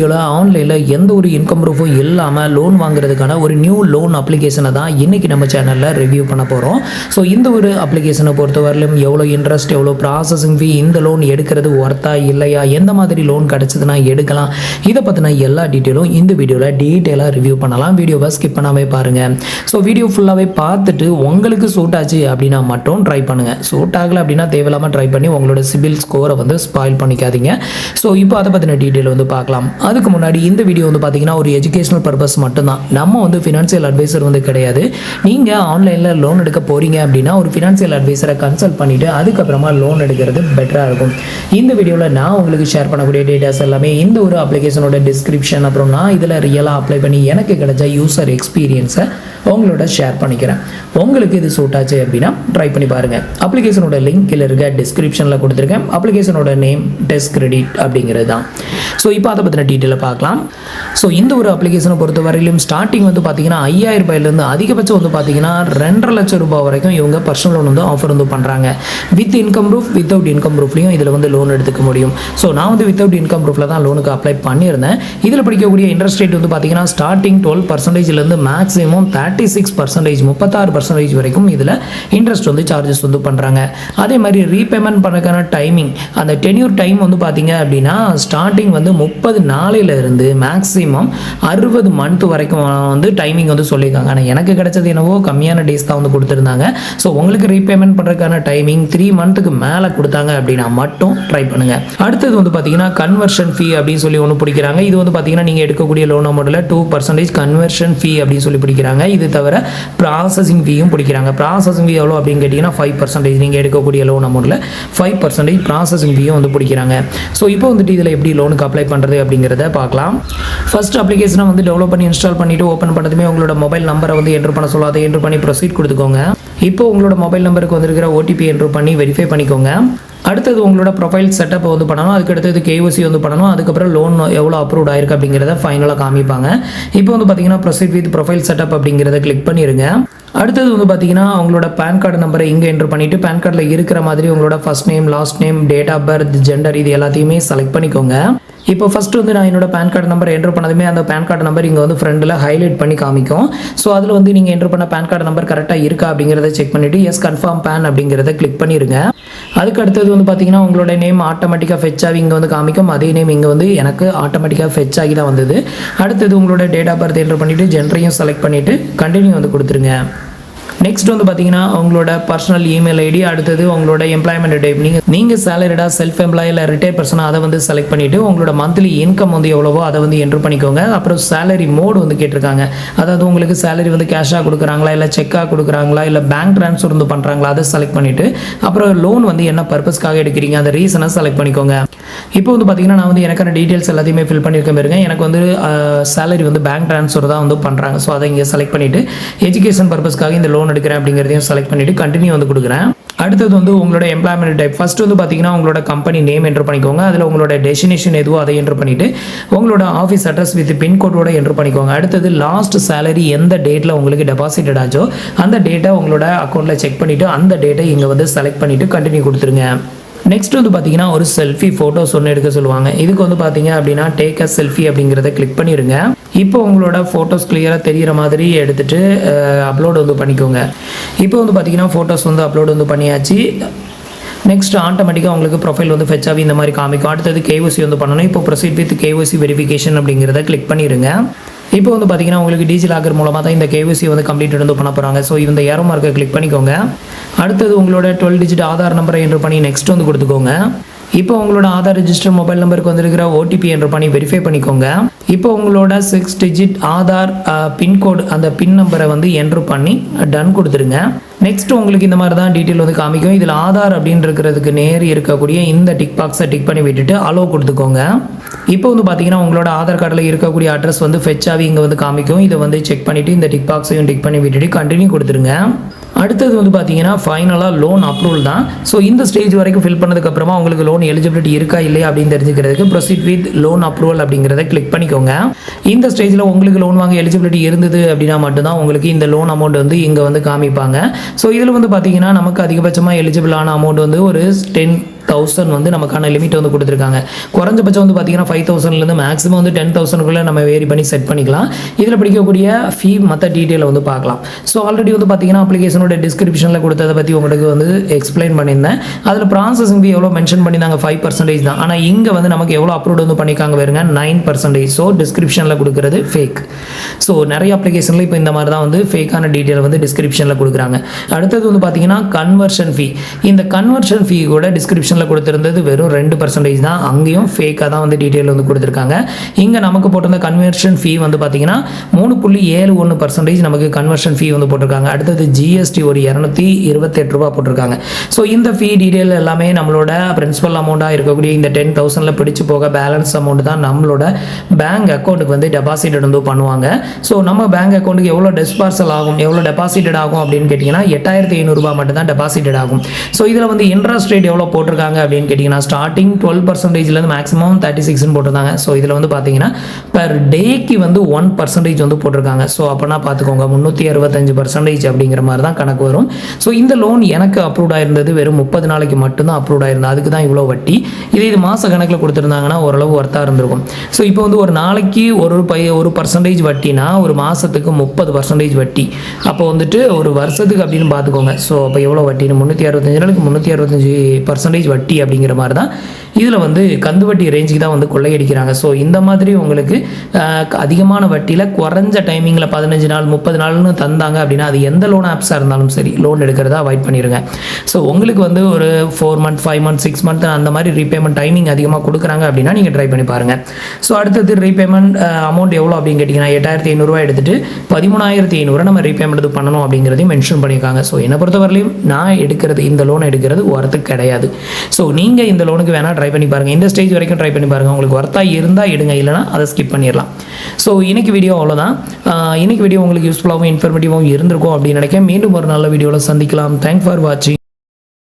வீடியோவில் ஆன்லைனில் எந்த ஒரு இன்கம் ப்ரூஃபும் இல்லாமல் லோன் வாங்குறதுக்கான ஒரு நியூ லோன் அப்ளிகேஷனை தான் இன்றைக்கி நம்ம சேனலில் ரிவ்யூ பண்ண போகிறோம். ஸோ இந்த ஒரு அப்ளிகேஷனை பொறுத்தவரையிலும் எவ்வளோ இன்ட்ரெஸ்ட், எவ்வளோ ப்ராசஸிங் ஃபீ, இந்த லோன் எடுக்கிறது ஒர்த்தா இல்லையா, எந்த மாதிரி லோன் கிடச்சதுன்னா எடுக்கலாம், இதை பற்றின எல்லா டீட்டெயிலும் இந்த வீடியோவில் டீட்டெயிலாக ரிவ்யூ பண்ணலாம். வீடியோவை ஸ்கிப் பண்ணாமே பாருங்கள். ஸோ வீடியோ ஃபுல்லாகவே பார்த்துட்டு உங்களுக்கு சூட் ஆச்சு அப்படின்னா மட்டும் ட்ரை பண்ணுங்கள். சூட் ஆகலை அப்படின்னா தேவையில்லாமல் ட்ரை பண்ணி உங்களோட சிபில் ஸ்கோரை வந்து ஸ்பாயில் பண்ணிக்காதீங்க. ஸோ இப்போ அதை பற்றின டீட்டெயில் வந்து பார்க்கலாம். அதுக்கு முன்னாடி இந்த வீடியோ வந்து பார்த்தீங்கன்னா ஒரு எஜுகேஷனல் பர்பஸ் மட்டும்தான். நம்ம வந்து ஃபினான்ஷியல் அட்வைசர் வந்து கிடையாது. நீங்கள் ஆன்லைனில் லோன் எடுக்க போகிறீங்க அப்படின்னா ஒரு ஃபினான்ஷியல் அட்வைசரை கன்சல்ட் பண்ணிவிட்டு அதுக்கப்புறமா லோன் எடுக்கிறது பெட்டராக இருக்கும். இந்த வீடியோவில் நான் உங்களுக்கு ஷேர் பண்ணக்கூடிய டேட்டாஸ் எல்லாமே இந்த ஒரு அப்ளிகேஷனோட டிஸ்கிரிப்ஷன், அப்புறம் நான் இதில் ரியலாக அப்ளை பண்ணி எனக்கு கிடைச்ச யூசர் எக்ஸ்பீரியன்ஸை உங்களோட ஷேர் பண்ணிக்கிறேன். உங்களுக்கு இது சூட் ஆச்சு அப்படின்னா ட்ரை பண்ணி பாருங்கள். அப்ளிகேஷனோட லிங்க் கீழே இருக்க டிஸ்கிரிப்ஷனில் கொடுத்துருக்கேன். அப்ளிகேஷனோட நேம் டெஸ்ட் கிரெடிட் அப்படிங்கிறது தான். ஸோ இப்போ அதை பற்றின டீட்டெயிலை பார்க்கலாம். ஸோ இந்த ஒரு அப்ளிகேஷனை பொறுத்த வரையிலும் ஸ்டார்டிங் வந்து பார்த்தீங்கன்னா 5000 ரூபாயிலேருந்து அதிகபட்சம் வந்து பார்த்தீங்கன்னா 2.5 லட்சம் ரூபாய் வரைக்கும் இவங்க பர்சனல் லோன் வந்து ஆஃபர் வந்து பண்ணுறாங்க. With income proof, without income ப்ரூஃப்லையும் இதில் வந்து லோன் எடுத்துக்க முடியும். ஸோ நான் வந்து வித்தவுட் இன்கம் ப்ரூஃபில் தான் லோனுக்கு அப்ளை பண்ணியிருந்தேன். இதில் படிக்கக்கூடிய இன்ட்ரெஸ்ட் ரேட் வந்து பார்த்தீங்கன்னா ஸ்டார்டிங் 12% மேக்ஸிமம் 36%, 36% வரைக்கும் இதில் இன்ட்ரெஸ்ட் வந்து சார்ஜஸ் வந்து பண்ணுறாங்க. அதே மாதிரி ரீபேமெண்ட் பண்ணுறதுக்கான டைமிங், அந்த டென்யூர் டைம் வந்து பார்த்தீங்க அப்படின்னா ஸ்டார்டிங் வந்து 30 நாளிலிருந்து மேக்ஸிமம் 60 மந்த் வரைக்கும் வந்து டைமிங் வந்து சொல்லியிருக்காங்க. ஆனால் எனக்கு கிடைச்சது என்னவோ கம்மியான டேஸ் தான் வந்து கொடுத்துருந்தாங்க. ஸோ உங்களுக்கு ரீபேமெண்ட் பண்ணுறதுக்கான டைமிங் 3 மந்த்துக்கு மேலே கொடுத்தாங்க அப்படின்னா மட்டும் ட்ரை பண்ணுங்கள். அடுத்தது வந்து பார்த்தீங்கன்னா கன்வர்ஷன் ஃபீ அப்படின்னு சொல்லி ஒன்று பிடிக்கிறாங்க. இது வந்து பார்த்தீங்கன்னா நீங்கள் எடுக்கக்கூடிய லோன் அமௌண்ட்டில் 2% கன்வர்ஷன் ஃபீ அப்படின்னு சொல்லி பிடிக்கிறாங்க. இது தவிர ப்ராசஸிங் ஃபீயும் பிடிக்கிறாங்க. ப்ராசஸிங் ஃபீ எவ்வளோ அப்படின்னு கேட்டிங்கன்னா 5%. நீங்கள் எடுக்கக்கூடிய லோன் அமௌண்ட்டில் 5% ப்ராசஸிங் ஃபீயும் வந்து பிடிக்கிறாங்க. ஸோ இப்போ வந்துட்டு இதில் எப்படி லோனுக்கு அப்ளை பண்ணுறது அப்படிங்கிறத பார்க்கலாம். ஃபர்ஸ்ட் அப்ளிகேஷனை வந்து டெவலப் பண்ணி இன்ஸ்டால் பண்ணிவிட்டு ஓப்பன் பண்ணதுமே உங்களோட மொபைல் நம்பரை வந்து என்ட்ரு பண்ண சொல்ல அதை என்ட்ரு பண்ணி ப்ரொசீட் கொடுத்துக்கோங்க. இப்போ உங்களோட மொபைல் நம்பருக்கு வந்திருக்கிற ஓடிபி என்ட்ரு பண்ணி வெரிஃபை பண்ணிக்கோங்க. அடுத்தது உங்களோட ப்ரொஃபைல் செட்டப் வந்து பண்ணணும். அதுக்கடுத்தது கேஒசி வந்து பண்ணணும். அதுக்கப்புறம் லோன் எவ்வளோ அப்ரூவ்ட் ஆயிருக்கு அப்படிங்கிறத ஃபைனலாக காமிப்பாங்க. இப்போ வந்து பார்த்தீங்கன்னா ப்ரொசீட் வித் ப்ரொஃபைல் செட்டப் அப்படிங்கிறத கிளிக் பண்ணிடுங்க. அடுத்தது வந்து பார்த்தீங்கன்னா உங்களோட பேன் கார்டு நம்பரை இங்கே என்ட்ரு பண்ணிவிட்டு பேன் கார்டில் இருக்கிற மாதிரி உங்களோட first name, last name, date of birth, gender இது எல்லாத்தையுமே செலக்ட் பண்ணிக்கோங்க. இப்போ ஃபஸ்ட்டு வந்து நான் என்னோட பேன் கார்டு நம்பர் என்ட்ரு பண்ணதுமே அந்த பேன் கார்டு நம்பர் இங்கே வந்து ஃப்ரண்டில் ஹைலைட் பண்ணி காமிக்கும். ஸோ அதில் வந்து நீங்கள் என்ட்ரு பண்ண பேன் கார்டு நம்பர் கரெக்டாக இருக்கா அப்படிங்கிறத செக் பண்ணிவிட்டு எஸ் கன்ஃபார்ம் பேன் அப்படிங்கிறத கிளிக் பண்ணிடுங்க. அதுக்கு அடுத்தது வந்து பார்த்தீங்கன்னா உங்களோட நேம் ஆட்டோமேட்டிக்காக ஃபெச் ஆகி இங்கே வந்து காமிக்கும். அதே நேம் இங்கே வந்து எனக்கு ஆட்டோமேட்டிக்காக ஃபெச் ஆகி தான் வந்தது. அடுத்தது உங்களோட டேட் ஆஃப் பர்த் என்ட்ரு பண்ணிவிட்டு ஜென்டரையும் செலக்ட் பண்ணிவிட்டு கண்டினியூ வந்து கொடுத்துருங்க. நெக்ஸ்ட் வந்து பார்த்தீங்கன்னா உங்களோட பர்சனல் இமெயில் ஐடி, அடுத்தது உங்களோட எம்ப்ளாய்மெண்ட் டைப், நீங்கள் சேலரிடா, செல்ஃப் எம்ப்ளாய் இல்லை ரிட்டையர் பர்சனாக அதை வந்து செலக்ட் பண்ணிவிட்டு உங்களோட மந்த்லி இன்கம் வந்து எவ்வளவோ அதை வந்து என்ட்ரு பண்ணிக்கோங்க. அப்புறம் சேலரி மோடு வந்து கேட்டிருக்காங்க. அதாவது உங்களுக்கு சேலரி வந்து கேஷாக கொடுக்குறாங்களா, இல்லை செக்காக கொடுக்குறாங்களா, இல்லை பேங்க் ட்ரான்ஸ்ஃபர் வந்து பண்ணுறாங்களா, அதை செலக்ட் பண்ணிவிட்டு அப்புறம் லோன் வந்து என்ன பர்பஸ்க்காக எடுக்கிறீங்க அந்த ரீசனை செலக்ட் பண்ணிக்கோங்க. இப்போ வந்து பார்த்தீங்கன்னா நான் வந்து எனக்கான டீட்டெயில்ஸ் எல்லாத்தையுமே ஃபில் பண்ணியிருக்க பாருங்க. எனக்கு வந்து சேலரி வந்து பேங்க் ட்ரான்ஸ்ஃபர் தான் வந்து பண்ணுறாங்க. ஸோ அதை இங்கே செலக்ட் பண்ணிவிட்டு எஜுகேஷன் பர்பஸ்க்காக இந்த லோன் எடுக்கிறேன் அப்படிங்கிறதையும் செலக்ட் பண்ணிவிட்டு கண்டினியூ வந்து கொடுக்குறேன். அடுத்தது வந்து உங்களோட எம்ப்ளாய்மெண்ட் டைப், ஃபர்ஸ்ட் வந்து பார்த்தீங்கன்னா உங்களோட கம்பெனி நேம் என்ட்ரு பண்ணிக்கோங்க. அதில் உங்களோட டெஸ்டினேஷன் எதுவோ அதை என்ட்ரு பண்ணிவிட்டு உங்களோட ஆஃபீஸ் அட்ரஸ் வித் பின்கோடோட என்ட்ரு பண்ணிக்கோங்க. அடுத்தது லாஸ்ட் சேலரி எந்த டேட்டில் உங்களுக்கு டெபாசிட்டட் ஆச்சோ அந்த டேட்டை உங்களோட அக்கௌண்ட்டில் செக் பண்ணிவிட்டு அந்த டேட்டை இங்கே வந்து செலக்ட் பண்ணிவிட்டு கண்டினியூ கொடுத்துருங்க. நெக்ஸ்ட் வந்து பார்த்தீங்கன்னா ஒரு செல்ஃபி ஃபோட்டோஸ் ஒன்று எடுக்க சொல்லுவாங்க. இதுக்கு வந்து பார்த்தீங்க அப்படின்னா டேக் அ செல்ஃபி அப்படிங்கிறத கிளிக் பண்ணிடுங்க. இப்போ உங்களோட ஃபோட்டோஸ் கிளியராக தெரிகிற மாதிரி எடுத்துகிட்டு அப்லோட் வந்து பண்ணிக்கோங்க. இப்போ வந்து பார்த்தீங்கன்னா ஃபோட்டோஸ் வந்து அப்லோட் வந்து பண்ணியாச்சு. நெக்ஸ்ட் ஆட்டோமேட்டிக்காக உங்களுக்கு ப்ரொஃபைல் வந்து ஃபெச் ஆகி இந்த மாதிரி காமிக்கும். அடுத்தது கேஒசி வந்து பண்ணணும். இப்போ ப்ரொசீட் வித் கேஒசி வெரிஃபிகேஷன் அப்படிங்கிறத கிளிக் பண்ணிடுங்க. இப்போ வந்து பார்த்தீங்கன்னா உங்களுக்கு டிஜிலாக்கர் மூலமாக தான் இந்த கேஒசி வந்து கம்ப்ளீட் வந்து பண்ண போகிறாங்க. ஸோ இந்த ஏரோ மார்க்கை கிளிக் பண்ணிக்கோங்க. அடுத்தது உங்களோட 12 டிஜிட் ஆதார் நம்பரை என்ட்ரு பண்ணி நெக்ஸ்ட் வந்து கொடுத்துக்கோங்க. இப்போ உங்களோட ஆதார் ரெஜிஸ்டர் மொபைல் நம்பருக்கு வந்துருக்கிற ஓடிபி என்ட்ரு பண்ணி வெரிஃபை பண்ணிக்கோங்க. இப்போ உங்களோட 6 டிஜிட் ஆதார் பின்கோடு அந்த பின் நம்பரை வந்து என்ட்ரு பண்ணி டன் கொடுத்துருங்க. நெக்ஸ்ட் உங்களுக்கு இந்த மாதிரி தான் டீட்டெயில் வந்து காமிக்கும். இதில் ஆதார் அப்படின்னு இருக்கிறதுக்கு நேர் இருக்கக்கூடிய இந்த டிக் பாக்ஸை டிக் பண்ணி விட்டுட்டு அலோ கொடுத்துக்கோங்க. இப்போ வந்து பார்த்தீங்கன்னா உங்களோட ஆதார் கார்டில் இருக்கக்கூடிய அட்ரஸ் வந்து ஃபெச் ஆகி இங்கே வந்து காமிக்கும். இதை வந்து செக் பண்ணிவிட்டு இந்த டிக் பாக்ஸையும் டிக் பண்ணி விட்டுட்டு கண்டினியூ கொடுத்துருங்க. அடுத்தது வந்து பார்த்தீங்கன்னா ஃபைனலாக லோன் அப்ரூவல் தான். ஸோ இந்த ஸ்டேஜ் வரைக்கும் ஃபில் பண்ணதுக்கப்புறமா உங்களுக்கு லோன் எலிஜிபிலிட்டி இருக்கா இல்லையா அப்படின்னு தெரிஞ்சுக்கிறதுக்கு ப்ரொசீட் வித் லோன் அப்ரூவல் அப்படிங்கிறத கிளிக் பண்ணிக்கோங்க. இந்த ஸ்டேஜில் உங்களுக்கு லோன் வாங்க எலிஜிபிலிட்டி இருந்தது அப்படின்னா மட்டும்தான் உங்களுக்கு இந்த லோன் அமௌண்ட் வந்து இங்கே வந்து காமிப்பாங்க. ஸோ இதில் வந்து பார்த்தீங்கன்னா நமக்கு அதிகபட்சமாக எலிஜிபிளான அமௌண்ட் வந்து ஒரு 10 10,000 வந்து நமக்கான லிமிட் வந்து கொடுத்துருக்காங்க. குறைஞ்சபட்சம் வந்து பார்த்தீங்கன்னா 5,000லேருந்து மேக்ஸிமம் வந்து 10,000க்குள்ளே நம்ம வேரி பண்ணி செட் பண்ணிக்கலாம். இதில் படிக்கக்கூடிய ஃபீ மற்ற டீட்டெயிலை வந்து பார்க்கலாம். ஸோ ஆல்ரெடி வந்து பார்த்தீங்கன்னா அப்ளிகேஷனோட டிஸ்கிரிப்ஷனில் கொடுத்ததை பற்றி உங்களுக்கு வந்து எக்ஸ்பிளைன் பண்ணியிருந்தேன். அதில் ப்ராசஸிங் ஃபீ எவ்வளோ மென்ஷன் பண்ணியிருந்தாங்க 5% தான். ஆனால் இங்கே வந்து நமக்கு எவ்வளோ அப்ரூவ் வந்து பண்ணியிருக்காங்க பாருங்க 9%. ஸோ டிஸ்கிரிப்ஷனில் கொடுக்குறது ஃபேக். ஸோ நிறைய அப்ளிகேஷனில் இப்போ இந்த மாதிரி தான் வந்து ஃபேக்கான டீட்டெயில் வந்து டிஸ்கிரிப்ஷனில் கொடுக்குறாங்க. அடுத்தது வந்து பார்த்தீங்கன்னா கன்வர்ஷன் ஃபீ. இந்த கன்வர்ஷன் ஃபீ கூட டிஸ்கிரிப்ஷனில் கொடுத்திருந்தது வெறும் 2% தான். அங்கேயும் ஃபேக்காக தான் வந்து டீட்டெயில் வந்து கொடுத்துருக்காங்க. இங்கே நமக்கு போட்டிருந்த கன்வர்ஷன் ஃபீ வந்து பார்த்தீங்கன்னா 3.71% நமக்கு கன்வர்ஷன் ஃபீ வந்து போட்டிருக்காங்க. அடுத்தது ஜிஎஸ்டி ஒரு 228 ரூபா போட்டிருக்காங்க. ஸோ இந்த ஃபீ டீட்டெயில் எல்லாமே நம்மளோட பிரின்சிபல் அமௌண்ட்டாக இருக்கக்கூடிய இந்த 10,000ல் பிடிச்சு போக பேலன்ஸ் அமௌண்ட் தான் நம்மளோட பேங்க் அக்கௌண்ட்டுக்கு வந்து டெபாசிட்டட் வந்து பண்ணுவாங்க. ஸோ நம்ம பேங்க் அக்கௌண்ட்டுக்கு எவ்வளோ டிஸ்பார்சல் ஆகும், எவ்வளோ டெபாசிட்டட் ஆகும் அப்படின்னு கேட்டிங்கன்னா 8,500 ரூபா மட்டும் தான் டெபாசிட்டட் ஆகும். ஸோ இதில் வந்து இன்ட்ரெஸ்ட் ரேட் எவ்வளோ போட்டிருக்காங்க அப்படின்னு கேட்டிங்கன்னா ஸ்டார்டிங் 12%லேருந்து மேக்ஸிமம் 36 போட்டிருந்தாங்க. ஸோ இதில் வந்து பார்த்தீங்கன்னா பர் டேக்கு வந்து 1% வந்து போட்டிருக்காங்க. ஸோ அப்போனா பார்த்துக்கோங்க 365% அப்படிங்கிற மாதிரி தான் கணக்கு வரும். ஸோ இந்த லோன் எனக்கு அப்ரூவ் ஆயிருந்தது வெறும் 30 நாளைக்கு மட்டும்தான் அப்ரூவ் ஆயிருந்தது. அதுக்கு தான் இவ்வளோ வட்டி. இது மாத கணக்கில் கொடுத்துருந்தாங்கன்னா ஓரளவு ஒர்த்தாக இருந்திருக்கும். ஸோ இப்போ வந்து ஒரு நாளைக்கு ஒரு பர்சன்டேஜ் வட்டினா ஒரு மாதத்துக்கு 30% வட்டி. அப்போ வந்துட்டு ஒரு வருஷத்துக்கு அப்படின்னு பார்த்துக்கோங்க. ஸோ அப்போ எவ்வளோ வட்டின்னு 365 நாளுக்கு 365% வட்டி அப்படிங்கிற மாதிரி தான் இதில் வந்து கந்து வட்டி ரேஞ்சுக்கு தான் வந்து கொள்ளையடிக்கிறாங்க. ஸோ இந்த மாதிரி உங்களுக்கு அதிகமான வட்டியில் குறைஞ்ச டைமிங்கில் 15 நாள் 30 நாள்னு தந்தாங்க அப்படின்னா அது எந்த லோன் ஆப்ஸாக இருந்தாலும் சரி லோன் எடுக்கிறதா அவாய்ட் பண்ணிடுங்க. ஸோ உங்களுக்கு வந்து ஒரு 4 மந்த் 5 மந்த் 6 மந்த் அந்த மாதிரி ரீபேமெண்ட் டைமிங் அதிகமாக கொடுக்குறாங்க அப்படின்னா நீங்கள் ட்ரை பண்ணி பாருங்கள். ஸோ அடுத்தது ரீபேமெண்ட் அமௌண்ட் எவ்வளோ அப்படின்னு கேட்டிங்கன்னா 8,500 ரூபா எடுத்துகிட்டு 13,500 நம்ம ரீபேமெண்ட் பண்ணணும் அப்படிங்கிறதையும் மென்ஷன் பண்ணியிருக்காங்க. ஸோ என்னை பொறுத்தவரையிலும் நான் எடுக்கிறது இந்த லோன் எடுக்கிறது ஒர்த்து கிடையாது. ஸோ நீங்கள் இந்த லோனுக்கு வேணால் ட்ரை பண்ணி பாருங்கள். இந்த ஸ்டேஜ் வரைக்கும் ட்ரை பண்ணி பாருங்கள். உங்களுக்கு ஒர்த்தாக இருந்தால் எடுங்க, இல்லைனா அதை ஸ்கிப் பண்ணிடலாம். ஸோ இன்னைக்கு வீடியோ அவ்வளோதான். இன்னைக்கு வீடியோ உங்களுக்கு யூஸ்ஃபுல்லாகவும் இன்ஃபர்மேட்டிவாகவும் இருந்திருக்கும் அப்படின்னு நினைக்கிறேன். மீண்டும் ஒரு நல்ல வீடியோவில் சந்திக்கலாம். தேங்க்ஸ் ஃபார் வாட்சிங்.